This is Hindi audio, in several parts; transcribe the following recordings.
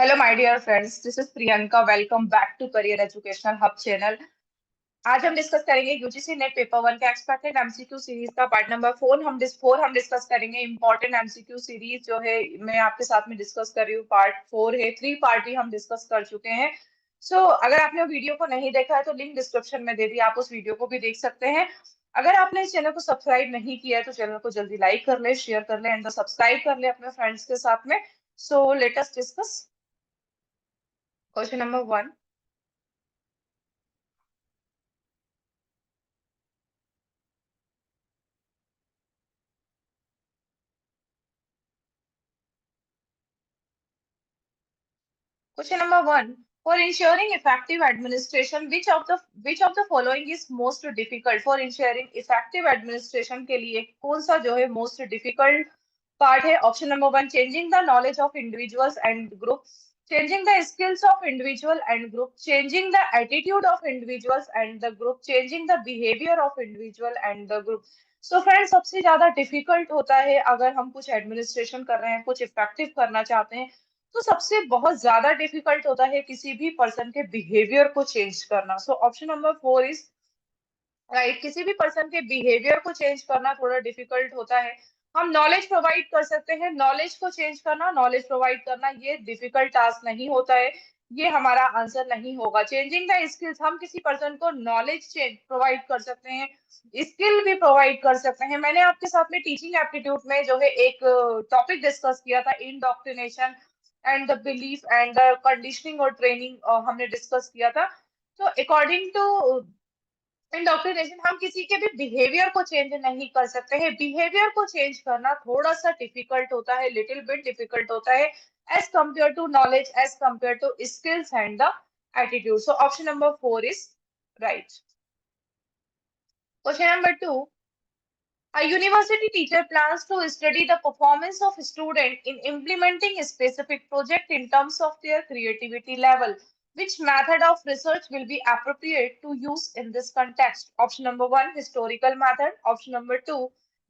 Hello my dear friends, this is Priyanka. Welcome back to career educational hub channel. आज हम डिस्कस करेंगे यूजीसी नेट पेपर वन का एक्सपेक्टेड एमसीक्यू सीरीज का पार्ट नंबर 4 हम डिस्कस करेंगे। इंपॉर्टेंट एमसीक्यू सीरीज जो है मैं आपके साथ में डिस्कस कर रही हूँ, पार्ट 4 है। 3 पार्ट ही हम डिस्कस कर चुके हैं। अगर आपने वीडियो को नहीं देखा है तो लिंक डिस्क्रिप्शन में दे दी, आप उस वीडियो को भी देख सकते हैं। अगर आपने इस चैनल को सब्सक्राइब नहीं किया है तो चैनल को जल्दी लाइक कर ले, शेयर कर ले एंड सब्सक्राइब कर ले अपने फ्रेंड्स के साथ में। Let us discuss question number 1। Question number 1. For ensuring effective administration, which of the following is most difficult? For ensuring effective administration के लिए कौन सा जो है most difficult part है? Option number 1. Changing the knowledge of individuals and group. Changing the skills of individual and group. Changing the attitude of individuals and the group. Changing the behavior of individual and the group. Friends, सबसे ज्यादा डिफिकल्ट होता है अगर हम कुछ एडमिनिस्ट्रेशन कर रहे हैं, कुछ इफेक्टिव करना चाहते हैं, तो सबसे बहुत ज्यादा डिफिकल्ट होता है किसी भी पर्सन के बिहेवियर को चेंज करना। Option number 4 is right. किसी भी पर्सन के बिहेवियर को चेंज करना थोड़ा डिफिकल्ट होता है। हम नॉलेज प्रोवाइड कर सकते हैं, नॉलेज को चेंज करना, नॉलेज प्रोवाइड करना ये डिफिकल्ट टास्क नहीं होता है। ये हमारा आंसर नहीं होगा। चेंजिंग द स्किल्स, हम किसी पर्सन को नॉलेज चेंज प्रोवाइड कर सकते हैं, स्किल भी प्रोवाइड कर सकते हैं। मैंने आपके साथ में टीचिंग एप्टीट्यूड में जो है एक टॉपिक डिस्कस किया था, indoctrination and the belief and the conditioning और ट्रेनिंग हमने डिस्कस किया था। तो अकॉर्डिंग टू इंडोक्ट्रिनेशन हम किसी के भी बिहेवियर को चेंज नहीं कर सकते हैं। बिहेवियर को चेंज करना थोड़ा सा डिफिकल्ट होता है, लिटिल बिट डिफिकल्ट होता है as compare to knowledge, as compare to skills and the attitude. Option number 4 is right. Question number 2। A university teacher plans to study the performance of student in implementing a specific project in terms of their creativity level. Which method of research will be appropriate to use in this context? Option number 1, historical method. Option number 2,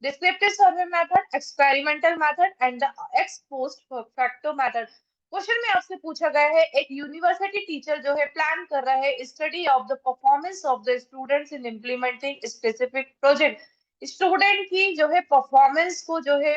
descriptive survey method, experimental method, and the ex post facto method. Question में आपसे पूछा गया है, एक यूनिवर्सिटी टीचर जो है प्लान कर रहा है study of the performance of the students in implementing specific project. Student की जो है परफॉर्मेंस को जो है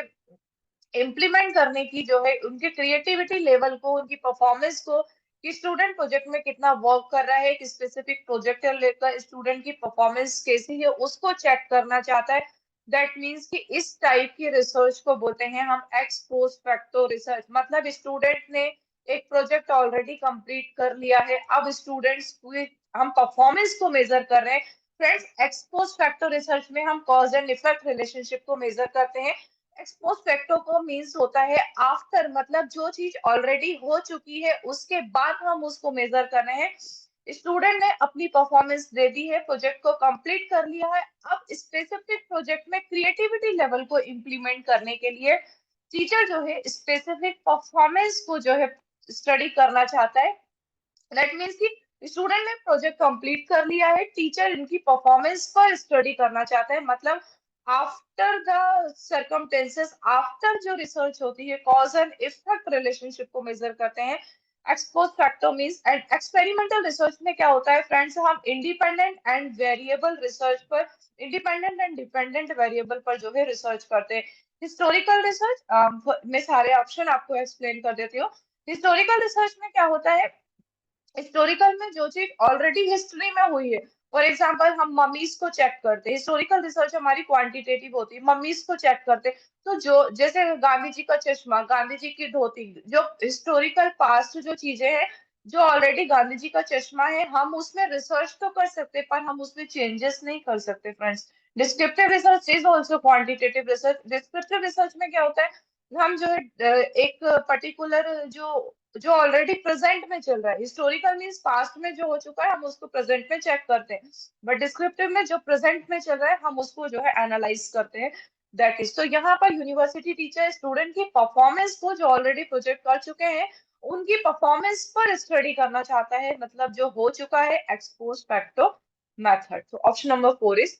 इम्प्लीमेंट करने की, जो है उनके क्रिएटिविटी लेवल को, उनकी परफॉर्मेंस को, कि स्टूडेंट प्रोजेक्ट में कितना वर्क कर रहा है, एक स्पेसिफिक प्रोजेक्ट लेकर स्टूडेंट की परफॉर्मेंस कैसी है उसको चेक करना चाहता है। दैट मीन्स कि इस टाइप की रिसर्च को बोलते हैं हम एक्स पोस्ट फैक्टो रिसर्च। मतलब स्टूडेंट ने एक प्रोजेक्ट ऑलरेडी कंप्लीट कर लिया है, अब स्टूडेंट्स की हम परफॉर्मेंस को मेजर कर रहे हैं। Friends, x post facto research में हम कॉज एंड इफेक्ट रिलेशनशिप को मेजर करते हैं। एक्सपोज फैक्टर को मीन्स होता है आफ्टर, मतलब जो चीज ऑलरेडी हो चुकी है उसके बाद हम उसको मेजर कर रहे हैं। स्टूडेंट ने अपनी परफॉर्मेंस दे दी है, प्रोजेक्ट को कंप्लीट कर लिया है, अब स्पेसिफिक प्रोजेक्ट में क्रिएटिविटी लेवल को इंप्लीमेंट करने के लिए टीचर जो है स्पेसिफिक परफॉर्मेंस को जो है स्टडी करना चाहता है। दैट मीन्स कि स्टूडेंट ने प्रोजेक्ट कंप्लीट कर लिया है, टीचर इनकी परफॉर्मेंस पर स्टडी करना चाहता है। मतलब आफ्टर द सर्कमटेंसेस, आफ्टर जो रिसर्च होती है, कॉज एंड इफेक्ट रिलेशनशिप को मेजर करते हैं। Expose factor means and experimental research में क्या होता है फ्रेंड्स, हम इंडिपेंडेंट एंड वेरिएबल रिसर्च पर, इंडिपेंडेंट एंड डिपेंडेंट वेरिएबल पर जो है रिसर्च करते हैं। हिस्टोरिकल रिसर्च मैं सारे ऑप्शन आपको एक्सप्लेन कर देती हूँ। हिस्टोरिकल रिसर्च में क्या होता है, हिस्टोरिकल में जो चीज ऑलरेडी हिस्ट्री में हुई है, फॉर एग्जाम्पल हम मम्मीज को चेक करते हैं, हिस्टोरिकल रिसर्च हमारी क्वांटिटेटिव होती है, मम्मीज को चेक करते हैं। तो जो जैसे गांधी जी का चश्मा, गांधी जी की धोती, जो हिस्टोरिकल पास्ट जो चीजें हैं, जो ऑलरेडी गांधी जी का चश्मा है, हम उसमें रिसर्च तो कर सकते हैं पर हम उसमें चेंजेस नहीं कर सकते friends. Descriptive research is also quantitative research. Descriptive research में क्या होता है, हम जो है एक पर्टिकुलर जो जो ऑलरेडी प्रेजेंट में चल रहा है, हिस्टोरिकल मींस पास्ट में जो हो चुका है हम उसको प्रेजेंट में चेक करते हैं, बट डिस्क्रिप्टिव में जो प्रेजेंट में चल रहा है हम उसको जो है एनालाइज करते हैं। दैट इज, तो यहाँ पर यूनिवर्सिटी टीचर स्टूडेंट की परफॉर्मेंस को, जो ऑलरेडी प्रोजेक्ट कर चुके हैं, उनकी परफॉर्मेंस पर स्टडी करना चाहता है, मतलब जो हो चुका है, एक्सपोज फैक्टो मेथड। तो option number 4 is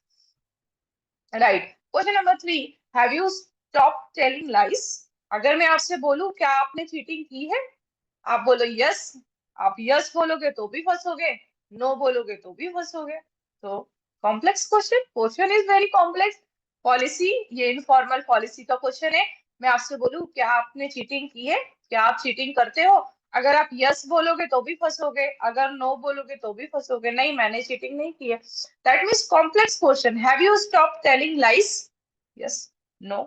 right. Question number 3। Have you stop telling lies? अगर मैं आपसे बोलूं क्या आपने चीटिंग की है, आप बोलो यस, आप यस बोलोगे तो भी फंसोगे, नो बोलोगे तो भी फंसोगे। तो complex question, question is very complex. Policy, ये इनफॉर्मल पॉलिसी का क्वेश्चन है। मैं आपसे बोलूं क्या आपने चीटिंग की है, क्या आप चीटिंग करते हो? अगर आप यस बोलोगे तो भी फंसोगे, अगर नो बोलोगे तो भी फंसोगे। नहीं, मैंने चीटिंग नहीं की है। That means complex question. Have you stop telling lies? Yes, no,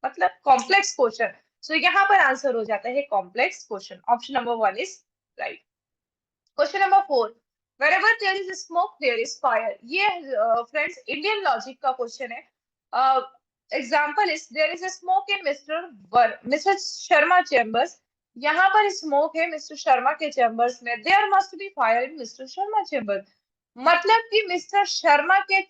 मतलब कॉम्प्लेक्स क्वेश्चन। सो यहाँ पर आंसर हो जाता है complex question. Option number one is right. Question number four, wherever there is smoke there is fire। ये फ्रेंड्स इंडियन लॉजिक का क्वेश्चन है। Example is there is a smoke in mister Sharma chambers. यहाँ पर स्मोक है मिस्टर शर्मा के चेम्बर्स में, there must be fire in mister Sharma chamber. मतलब कि मिस्टर शर्मा के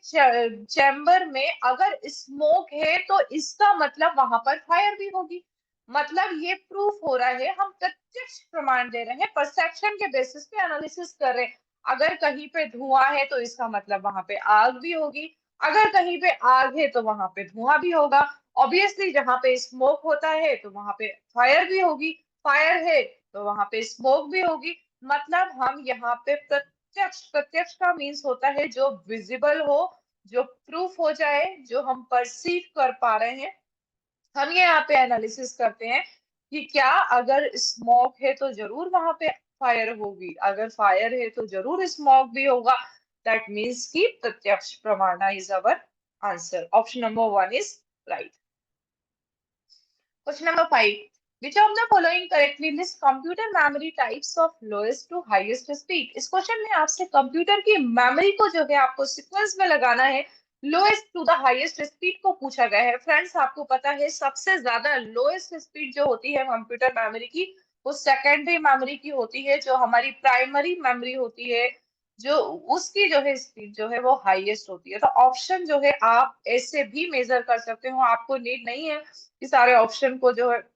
चैम्बर में अगर स्मोक है तो इसका मतलब वहां पर फायर भी होगी। मतलब ये प्रूफ हो रहा है, हम प्रत्यक्ष प्रमाण दे रहे हैं, परसेप्शन के बेसिस पे एनालिसिस कर रहे हैं। अगर कहीं पे धुआं है तो इसका मतलब वहां पे आग भी होगी, अगर कहीं पे आग है तो वहां पे धुआं भी होगा। ऑब्वियसली जहां पे स्मोक होता है तो वहां पे फायर भी होगी, फायर है तो वहां पे स्मोक भी होगी। मतलब हम यहाँ पे प्रत्यक्ष, प्रत्यक्ष का मीन्स होता है जो विजिबल हो, जो प्रूफ हो जाए, जो हम परसीव कर पा रहे हैं। हम ये यहाँ पे एनालिसिस करते हैं कि क्या अगर स्मोक है तो जरूर वहां पे फायर होगी, अगर फायर है तो जरूर स्मोक भी होगा। दैट मीन्स कि प्रत्यक्ष प्रमाण is our answer. Option number one is right. Question number five, which of the following correctly lists computer memory types of lowest to highest speed। इस क्वेश्चन में आपसे कंप्यूटर की मेमोरी को जो है आपको सीक्वेंस में लगाना है, lowest to the highest speed को पूछा गया है। फ्रेंड्स आपको पता है सबसे ज्यादा लोएस्ट स्पीड जो होती है कंप्यूटर मेमोरी की, वो सेकेंडरी मेमोरी की होती है। जो हमारी प्राइमरी मेमोरी होती है, जो उसकी जो है स्पीड जो है वो हाईएस्ट होती है। तो ऑप्शन जो है आप ऐसे भी मेजर कर सकते हो, आपको नीड नहीं है कि सारे ऑप्शन को जो है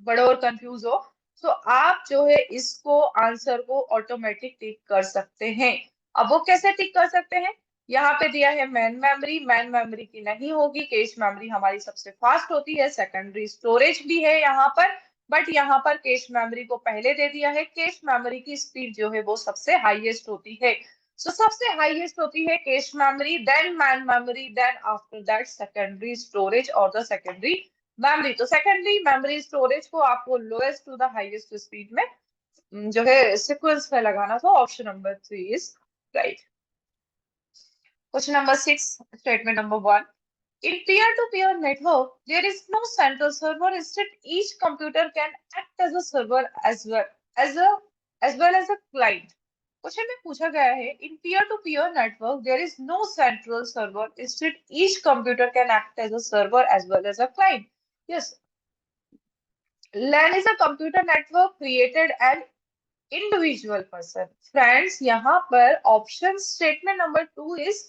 बड़े और कंफ्यूज हो। तो आप जो है इसको आंसर को ऑटोमेटिक टिक कर सकते हैं। अब वो कैसे टिक कर सकते हैं? यहाँ पे दिया है मैन मेमोरी, मैन मेमोरी की नहीं होगी, कैश मेमोरी हमारी सबसे फास्ट होती है, सेकेंडरी स्टोरेज भी है यहाँ पर, बट यहाँ पर कैश मेमोरी को पहले दे दिया है। कैश मेमोरी की स्पीड जो है वो सबसे हाईएस्ट होती है। सो सबसे हाईएस्ट होती है cache memory, then main memory, then after that secondary storage और द सेकेंडरी मेमोरी। तो सेकेंडरी मेमोरी स्टोरेज को आपको lowest to the highest speed में जो है सीक्वेंस में लगाना था। Option number three is right. Question number six, statement number one, in peer-to-peer network there is no central server, instead each computer can act as a server as a as a client। Question में पूछा गया है in peer-to-peer network there is no central server, instead each computer can act as a server as well as a client। yes, LAN is a computer network created an individual person। Friends यहाँ पर option statement number two is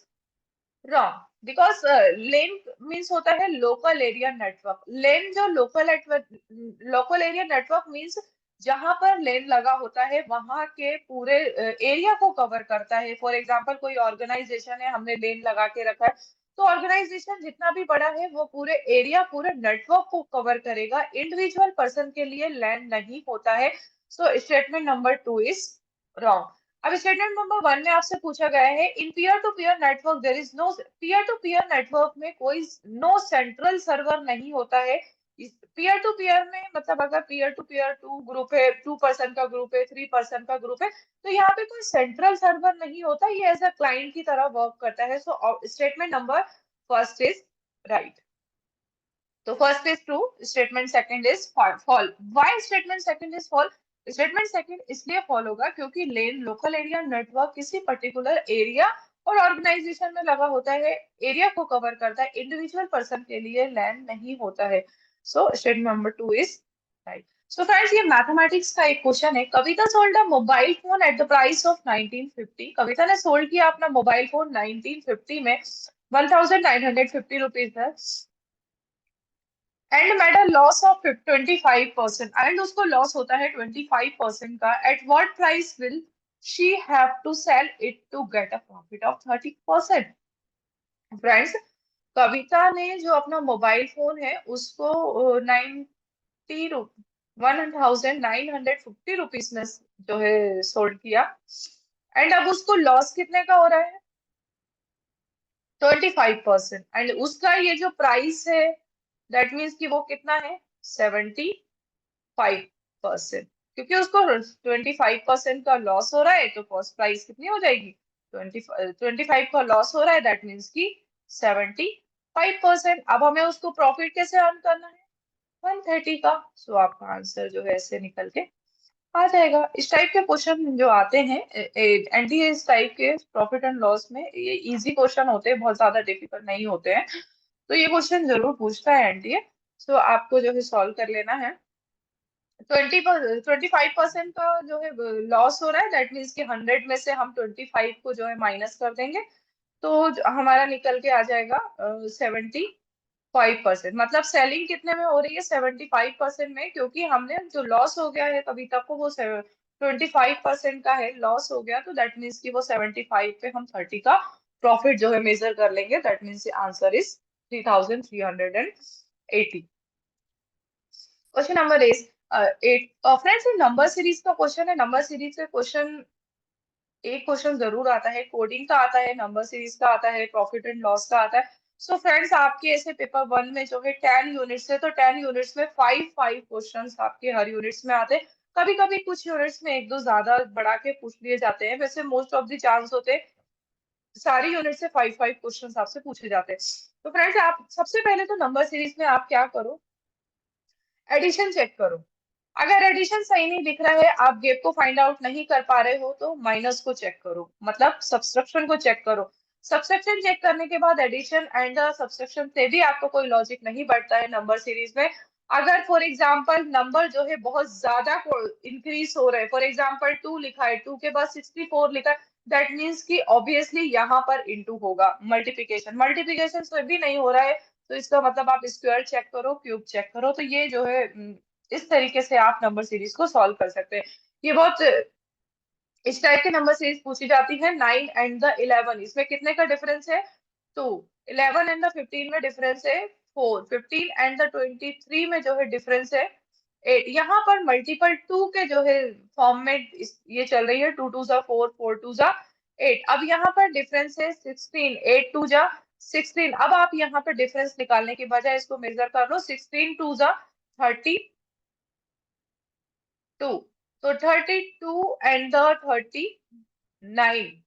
wrong, because lane means होता है लोकल एरिया नेटवर्क। लेन जो लोकल एरिया नेटवर्क मीन्स जहां पर लेन लगा होता है वहां के पूरे एरिया को कवर करता है। फॉर एग्जांपल कोई ऑर्गेनाइजेशन है, हमने लेन लगा के रखा है, तो ऑर्गेनाइजेशन जितना भी बड़ा है वो पूरे एरिया, पूरे नेटवर्क को कवर करेगा। इंडिविजुअल पर्सन के लिए लैंड नहीं होता है। So statement number two is wrong. अब स्टेटमेंट नंबर वन में आपसे पूछा गया है in peer to peer network there is no, peer to peer network में कोई नो सेंट्रल सर्वर नहीं होता है। पीयर टू पीयर में मतलब अगर peer to peer to group है, टू पर्सन का ग्रुप है, थ्री पर्सन का ग्रुप है, तो यहाँ पे कोई सेंट्रल सर्वर नहीं होता, ये एज अ क्लाइंट की तरह वर्क करता है। So statement number first is right. तो first is true, statement second is fall. Why statement second is fall? Statement second इसलिए फॉल होगा क्योंकि लेन लोकल एरिया नेटवर्क किसी पर्टिकुलर एरिया और ऑर्गेनाइजेशन में लगा होता है, एरिया को कवर करता है, इंडिविजुअल पर्सन के लिए लैंड नहीं होता है। So statement number two is right. So friends ये मैथमेटिक्स का एक क्वेश्चन है। Kavita sold a mobile phone at the price of 1950। Kavita ने सोल्ड किया अपना मोबाइल फोन 1950 में 1950 रुपीज में, and made a loss of 25%, and उसको लॉस होता है 25% का। At what price will she have to sell it to get a profit of 30%। Friends Kavita ने जो अपना मोबाइल फोन है उसको 90 ₹1950 में जो है सोल्ड किया। एंड अब उसको लॉस कितने का हो रहा है? 25%। एंड उसका ये जो प्राइस है दैट मीन्स कि वो कितना है? 75%। क्योंकि उसको 25% का लॉस हो रहा है तो कॉस्ट प्राइस कितनी हो जाएगी? 25 का लॉस हो रहा है दैट मीन्स कि 75%। अब हमें उसको प्रॉफिट कैसे अर्न करना है? 130 का। सो आपका आंसर जो है ऐसे निकल के आ जाएगा। इस टाइप के क्वेश्चन जो आते हैं एनडीए इस टाइप के प्रॉफिट एंड लॉस में, ये इजी क्वेश्चन होते हैं, बहुत ज्यादा डिफिकल्ट नहीं होते हैं। तो ये क्वेश्चन जरूर पूछता है एनडीए। सो आपको जो है सॉल्व कर लेना है। 25% का जो है लॉस हो रहा है दैट मीन्स कि 100 में से हम 25 को जो है माइनस कर देंगे तो हमारा निकल के आ जाएगा 75%। मतलब सेलिंग कितने में हो रही है? 75% में, क्योंकि हमने जो लॉस हो गया है अभी तक को वो 25% का है, लॉस हो गया तो दैट मीन्स कि वो 75 पे हम 30 का प्रॉफिट जो है मेजर कर लेंगे। That means answer is 3380। Question number is 8। Friends, ये नंबर सीरीज का क्वेश्चन है। नंबर सीरीज का क्वेश्चन एक क्वेश्चन जरूर आता है, कोडिंग का आता है, नंबर सीरीज का आता है, प्रॉफिट एंड लॉस का आता है। सो फ्रेंड्स, आपके ऐसे पेपर 1 में जो है 10 यूनिट्स है तो 10 यूनिट्स में 5 क्वेश्चंस आपके हर यूनिट्स में आते हैं। कभी कभी कुछ यूनिट्स में एक दो ज्यादा बढ़ा के पूछ लिए जाते हैं, वैसे मोस्ट ऑफ द चांस होते हैं सारी यूनिट से 5 क्वेश्चंस आपसे पूछे जाते हैं। तो फ्रेंड्स, आप सबसे पहले तो नंबर सीरीज में आप क्या करो? एडिशन चेक करो। अगर एडिशन सही नहीं दिख रहा है, आप गेप को फाइंड आउट नहीं कर पा रहे हो, तो माइनस को चेक करो, मतलब सब्सट्रैक्शन को चेक करो। सब्सट्रैक्शन चेक करने के बाद एडिशन एंड सब्सट्रैक्शन से भी आपको कोई लॉजिक नहीं बढ़ता है नंबर सीरीज में। अगर फॉर एग्जांपल नंबर जो है बहुत ज्यादा इंक्रीज हो रहे हैं, फॉर एग्जांपल 2 लिखा है, 2 के बाद 64 लिखा है, दैट मीन्स कि ऑब्वियसली यहाँ पर इंटू होगा। मल्टीप्लीकेशन मल्टीप्लीकेशन से भी नहीं हो रहा है तो इसका मतलब आप स्क्वायर चेक करो, क्यूब चेक करो। तो ये जो है इस तरीके से आप नंबर सीरीज को सॉल्व कर सकते हैं। ये बहुत इस टाइप के नंबर सीरीज पूछी जाती है। 9 एंड द 11, इसमें कितने का डिफरेंस है? 2। 11 एंड द 15 में डिफरेंस है 4। 15 एंड द 23 में जो है डिफरेंस है 8। यहाँ पर मल्टीपल 2 के जो है फॉर्म में ये चल रही है, 2 2 जा 4, 4 2 जा 8। अब यहाँ पर डिफरेंस है 16, 8 2 जा 16। अब आप यहाँ पर डिफरेंस निकालने के बजाय इसको मेजर कर लो, 16 2 जा 32। तो 32 एंड द 39,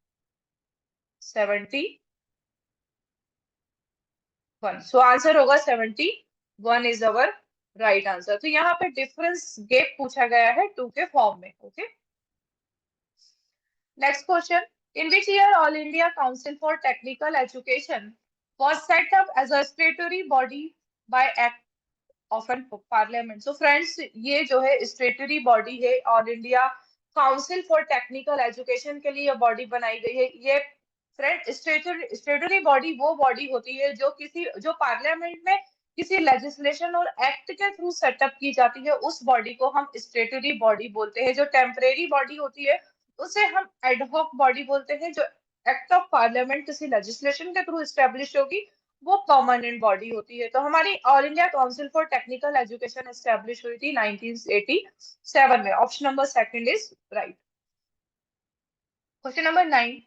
71। सो आंसर होगा 71 इज अवर राइट आंसर। तो यहाँ पे डिफरेंस गेप पूछा गया है 2 के फॉर्म में। Okay, next question. In which year all India council for technical education was set up as a statutory body by act of an parliament? So friends, ये जो है स्टेटरी बॉडी है, all India council for technical education के लिए ये बॉडी बनाई गई है। ये फ्रेंड स्टेटरी बॉडी वो बॉडी होती है जो जो पार्लियामेंट में किसी लेजिस्लेशन और एक्ट के थ्रू सेटअप की जाती है, उस बॉडी को हम स्टेटरी बॉडी बोलते हैं। जो टेम्परेरी बॉडी होती है उसे हम एडहॉक बॉडी बोलते हैं। जो एक्ट ऑफ पार्लियामेंट किसी लेजिस्लेशन के थ्रू स्टेब्लिश होगी वो परमानेंट बॉडी होती है। तो हमारी all India council for technical education establish हुई थी 1987 में। Option number second is right. Question number 9,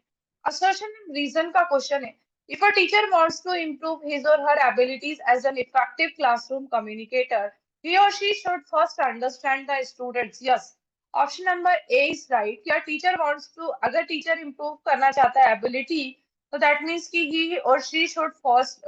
assertion and reason का क्वेश्चन है। If a teacher wants to improve his or her abilities as an effective classroom communicator, he or she should first understand the students. Yes, option number A is right. क्या टीचर वांट्स टू, अगर टीचर इंप्रूव करना चाहता है एबिलिटी, तो दैट मीन्स कि ही और she should first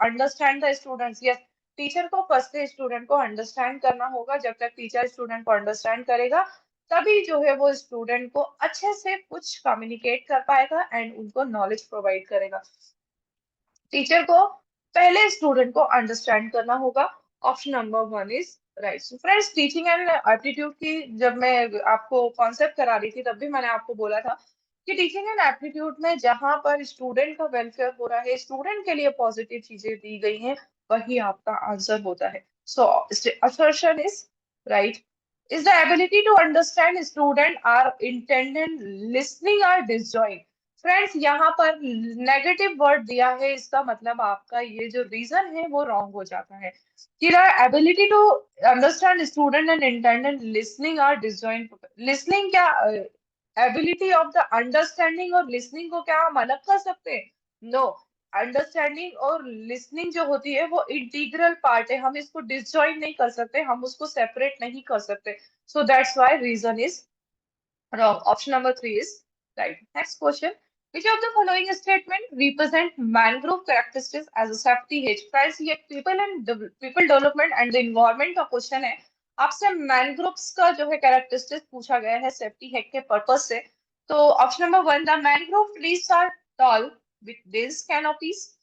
understand the students. Yes, teacher को फर्स्ट स्टूडेंट को अंडरस्टैंड करना होगा। जब तक टीचर स्टूडेंट को अंडरस्टैंड करेगा तभी जो है वो स्टूडेंट को अच्छे से कुछ कम्युनिकेट कर पाएगा एंड उनको नॉलेज प्रोवाइड करेगा। टीचर को पहले स्टूडेंट को अंडरस्टैंड करना होगा। Option number 1 is right. So friends, teaching and aptitude की जब मैं आपको कॉन्सेप्ट करा रही थी तब भी मैंने आपको बोला था कि टीचिंग एंड एप्टीट्यूड में जहां पर स्टूडेंट का वेलफेयर हो रहा है, स्टूडेंट के लिए पॉजिटिव चीजें दी गई हैं, वही आपका आंसर होता है। So assertion is right. Is the ability to understand student are intended listening or disjoint? Friends यहाँ पर नेगेटिव वर्ड दिया है, इसका मतलब आपका ये जो रीजन है वो रॉन्ग हो जाता है कि the ability to understand student and intend and listening are disjoint. Listening क्या, एबिलिटी ऑफ द अंडरस्टैंडिंग और लिसनिंग को क्या हम अलग कर सकते हैं? नो, अंडरस्टैंडिंग और लिसनिंग जो होती है वो इंटीग्रल पार्ट है, हम इसको डिसजॉइंट नहीं कर सकते, हम उसको सेपरेट नहीं कर सकते। So that's why reason is wrong. Option number three is right. Next question. Which of the following statement represent mangrove characteristics as a safety hedge? Friends, ये people development and the environment का क्वेश्चन है। आपसे मैनग्रोव्स का जो है कैरेक्टरिस्टिक्स पूछा गया है सेफ्टी हेड के पर्पज से। तो option number one, the mangrove trees are tall with dense canopies.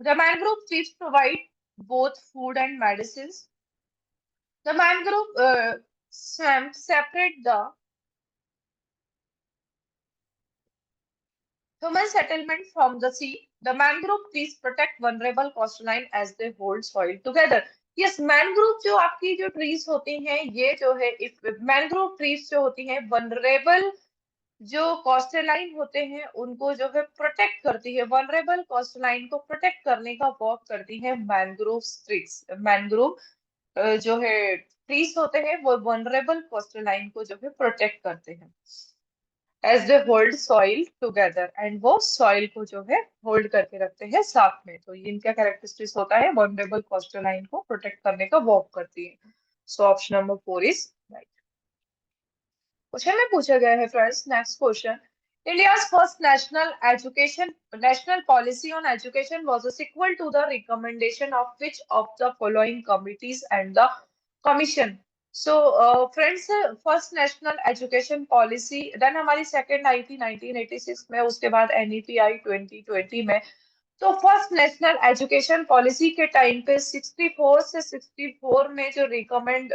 The mangrove trees provide both food and medicines. The mangrove swamps separate the human settlement from the sea. The mangrove trees protect vulnerable coastline as they hold soil together. Yes, mangrove जो आपकी जो ट्रीज होती हैं ये जो है मैनग्रोव ट्रीज जो होती हैं वनरेबल जो कोस्टलाइन होते हैं उनको जो है प्रोटेक्ट करती है, वनरेबल कोस्टलाइन को प्रोटेक्ट करने का वर्क करती है मैनग्रोव ट्रीज। मैनग्रोव जो है ट्रीज होते हैं वो वनरेबल कोस्टलाइन को जो है प्रोटेक्ट करते हैं as they hold soil together, and वो सॉइल को जो है होल्ड करके रखते हैं साथ में। तो ये इनका कैरेक्टरिस्टिक्स होता है, वनरेबल कोस्टल लाइन को प्रोटेक्ट करने का वर्क करती है। So option number four is right. Question में पूछा गया है friends, next question, India's first national policy on education was a sequel to the recommendation of which of the following committees and the commission? So friends, first national education policy then हमारी सेकंड आई थी 1986 में, उसके बाद एनईपी आई 2020 में। तो फर्स्ट नेशनल एजुकेशन पॉलिसी के टाइम पे 64 से 64 में जो रिकमेंड,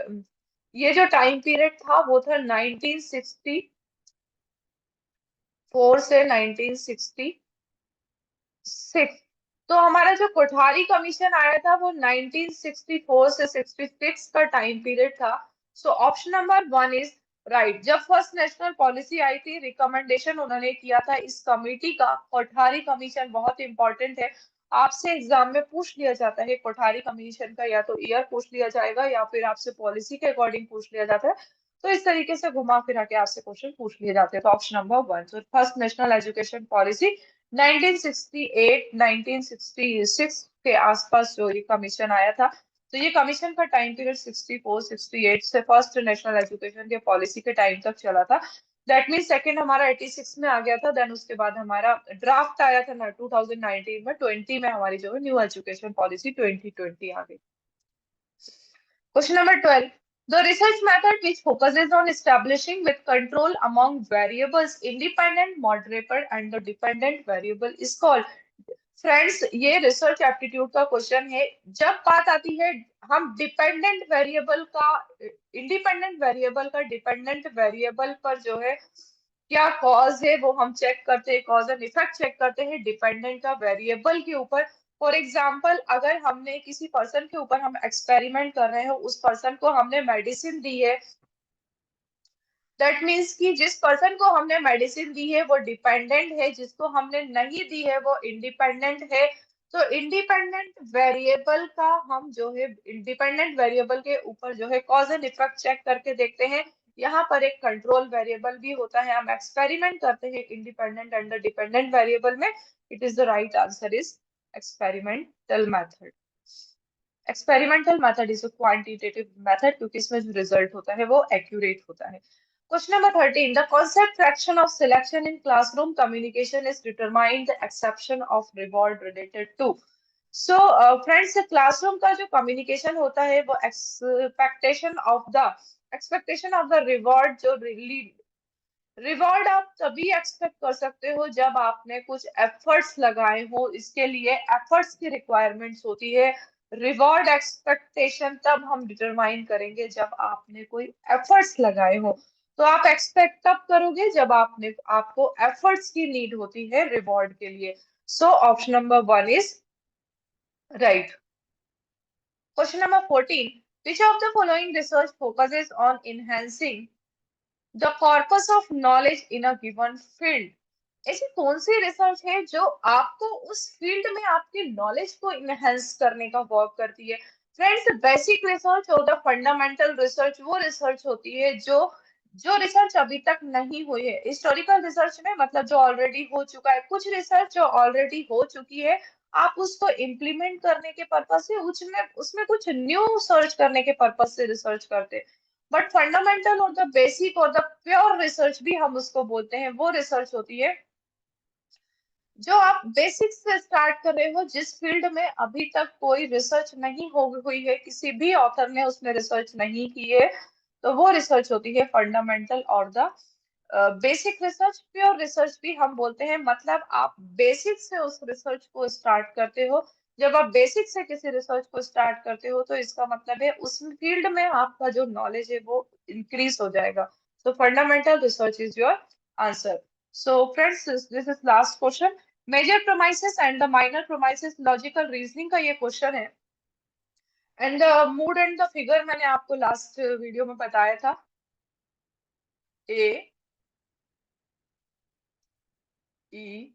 ये जो टाइम पीरियड था वो था 1964 से 1966। तो हमारा जो कोठारी कमीशन आया था वो 1964 से 66 का टाइम पीरियड था। सो option number one is right. जब फर्स्ट नेशनल पॉलिसी आई थी रिकमेंडेशन उन्होंने किया था इस कमेटी का, कोठारी कमीशन बहुत इंपॉर्टेंट है, आपसे एग्जाम में पूछ लिया जाता है कोठारी कमीशन का, या तो ईयर पूछ लिया जाएगा या फिर आपसे पॉलिसी के अकॉर्डिंग पूछ लिया जाता है। तो इस तरीके से घुमा फिरा के आपसे क्वेश्चन पूछ लिए जाते हैं। तो ऑप्शन नंबर वन, तो फर्स्ट नेशनल एजुकेशन पॉलिसी 1968 1966 के आसपास जो ये कमीशन आया था। तो ये कमीशन का टाइम पीरियड 64 68 से फर्स्ट नेशनल एजुकेशन के पॉलिसी के टाइम तक चला था। दैट मीन सेकंड हमारा 86 में आ गया था, देन उसके बाद हमारा ड्राफ्ट आया था ना 2019 में, 20 में हमारी जो है न्यू एजुकेशन पॉलिसी 2020 आ गई। Question number 12. The research method which focuses on establishing with control among variables independent moderator and the dependent variable is called. Friends, ये रिसर्च एप्टीट्यूड का क्वेश्चन है। जब बात आती है हम डिपेंडेंट वेरिएबल का, इंडिपेंडेंट वेरिएबल का डिपेंडेंट वेरिएबल पर जो है क्या कॉज है वो हम चेक करते हैं, कॉज एंड इफेक्ट चेक करते हैं डिपेंडेंट का वेरिएबल के ऊपर। फॉर एग्जाम्पल, अगर हमने किसी पर्सन के ऊपर हम एक्सपेरिमेंट कर रहे हो, उस पर्सन को हमने मेडिसिन दी है, दैट मीन्स कि जिस पर्सन को हमने मेडिसिन दी है वो डिपेंडेंट है, जिसको हमने नहीं दी है वो इंडिपेंडेंट है। तो इंडिपेंडेंट वेरिएबल का हम जो है इंडिपेंडेंट वेरिएबल के ऊपर जो है कॉज एंड इफेक्ट चेक करके देखते हैं। यहाँ पर एक कंट्रोल वेरिएबल भी होता है, हम एक्सपेरिमेंट करते हैं इंडिपेंडेंट एंड डिपेंडेंट वेरिएबल में। It is the right answer is experimental method. Experimental method is a quantitative method क्योंकि इसमें जो रिजल्ट होता है वो एक्यूरेट होता है। Question number 13. The concept fraction of selection in classroom communication is determined the exception of reward related to. So, friends, classroom का जो communication होता है वो expectation of the reward जो रिवॉर्ड आप तभी एक्सपेक्ट कर सकते हो जब आपने कुछ एफर्ट्स लगाए हो, इसके लिए एफर्ट्स की रिक्वायरमेंट्स होती है। रिवॉर्ड एक्सपेक्टेशन तब हम डिटरमाइन करेंगे जब आपने कोई एफर्ट्स लगाए हो। तो आप एक्सपेक्ट तब करोगे जब आपको एफर्ट्स की नीड होती है रिवॉर्ड के लिए। सो option number one is right. Question number 14. Which of the following research focuses on enhancing the corpus of knowledge in a given field? ऐसी कौन सी रिसर्च है जो आपको उस फील्ड में आपके नॉलेज को इनहेंस करने का वर्क करती है? फ्रेंड्स, बेसिक रिसर्च और द फंडामेंटल रिसर्च वो रिसर्च होती है जो जो रिसर्च अभी तक नहीं हुई है। हिस्टोरिकल रिसर्च में मतलब जो ऑलरेडी हो चुका है, कुछ रिसर्च जो ऑलरेडी हो चुकी है, आप उसको इम्प्लीमेंट करने के पर्पज से उसमें उसमें कुछ न्यू सर्च करने के पर्पज से रिसर्च करते हैं। बट फंडामेंटल और द बेसिक और द प्योर रिसर्च भी हम उसको बोलते हैं, वो रिसर्च होती है जो आप बेसिक्स से स्टार्ट कर रहे हो, जिस फील्ड में अभी तक कोई रिसर्च नहीं हो हुई है, किसी भी ऑथर ने उसमें रिसर्च नहीं की है, तो वो रिसर्च होती है फंडामेंटल और the basic research. Pure research भी हम बोलते हैं, मतलब आप बेसिक से उस रिसर्च को स्टार्ट करते हो। जब आप बेसिक से किसी रिसर्च को स्टार्ट करते हो तो इसका मतलब है उस फील्ड में आपका जो नॉलेज है वो इंक्रीज हो जाएगा। तो fundamental research is your answer. So friends, this is last question. Major promises and the minor promises logical reasoning का ये क्वेश्चन है। And mood and the figure मैंने आपको लास्ट वीडियो में बताया था। ए ई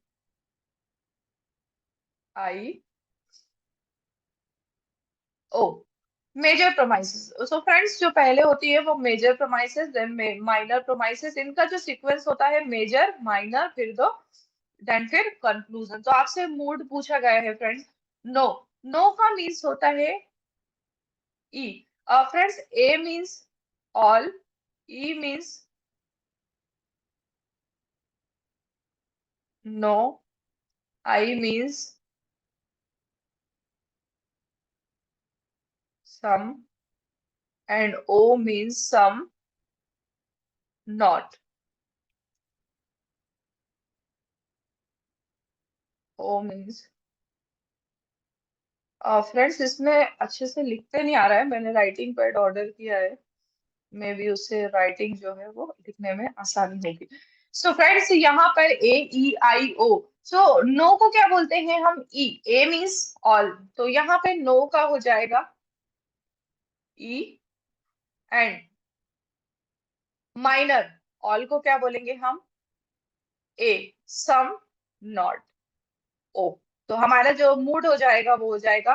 आई ओ, मेजर प्रोमाइसेस। सो फ्रेंड्स, जो पहले होती है वो मेजर प्रोमाइसेस, देन माइनर प्रोमाइसेस। इनका जो सीक्वेंस होता है मेजर माइनर फिर दो देन फिर कंक्लूजन। तो आपसे मूड पूछा गया है फ्रेंड्स। नो, नो का मीन्स होता है E. Friends, A means all, E means no, I means some, and O means some, not. O means friends, इसमें अच्छे से लिखते नहीं आ रहा है, मैंने राइटिंग पैड ऑर्डर किया है। मे बी उससे राइटिंग जो है वो लिखने में आसानी होगी। सो फ्रेंड्स, यहाँ पर ए ई आई ओ। सो नो को क्या बोलते हैं हम? ई। ए मीन्स ऑल, तो यहाँ पे नो का हो जाएगा ई। एंड माइनर, ऑल को क्या बोलेंगे हम? ए। Some, not, O. तो हमारा जो मूड हो जाएगा वो हो जाएगा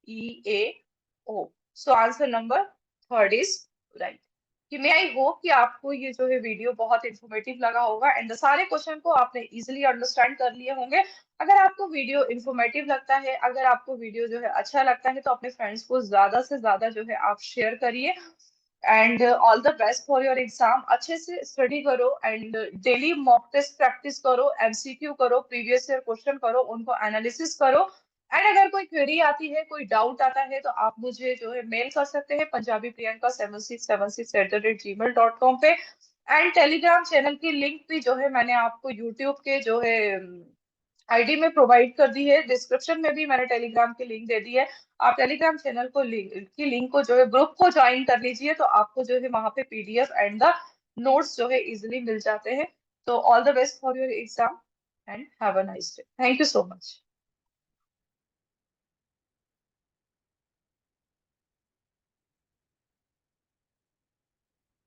E A O. So answer number third is right. कि मैं आई होप कि आपको ये जो है वीडियो बहुत इंफॉर्मेटिव लगा होगा एंड सारे क्वेश्चन को आपने इजीली अंडरस्टैंड कर लिए होंगे। अगर आपको वीडियो इंफॉर्मेटिव लगता है, अगर आपको वीडियो जो है अच्छा लगता है, तो अपने फ्रेंड्स को ज्यादा से ज्यादा जो है आप शेयर करिए। And all the best for your exam. अच्छे से स्टडी करो and daily mock test practice करो, एमसीक्यू करो, प्रीवियस ईयर क्वेश्चन करो, उनको एनालिसिस करो। एंड अगर कोई क्वेरी आती है, कोई डाउट आता है, तो आप मुझे जो है मेल कर सकते हैं पंजाबी प्रियंका 7676@gmail.com पे। एंड टेलीग्राम चैनल की लिंक भी जो है मैंने आपको यूट्यूब के जो है आईडी में प्रोवाइड कर दी है। डिस्क्रिप्शन में भी मैंने टेलीग्राम की लिंक दे दी है। आप टेलीग्राम चैनल को की लिंक को जो है ग्रुप को ज्वाइन कर लीजिए, तो आपको जो है वहां पे पीडीएफ एंड द नोट्स जो है इजिली मिल जाते हैं। तो all the best for your exam and have a nice day. Thank you so much.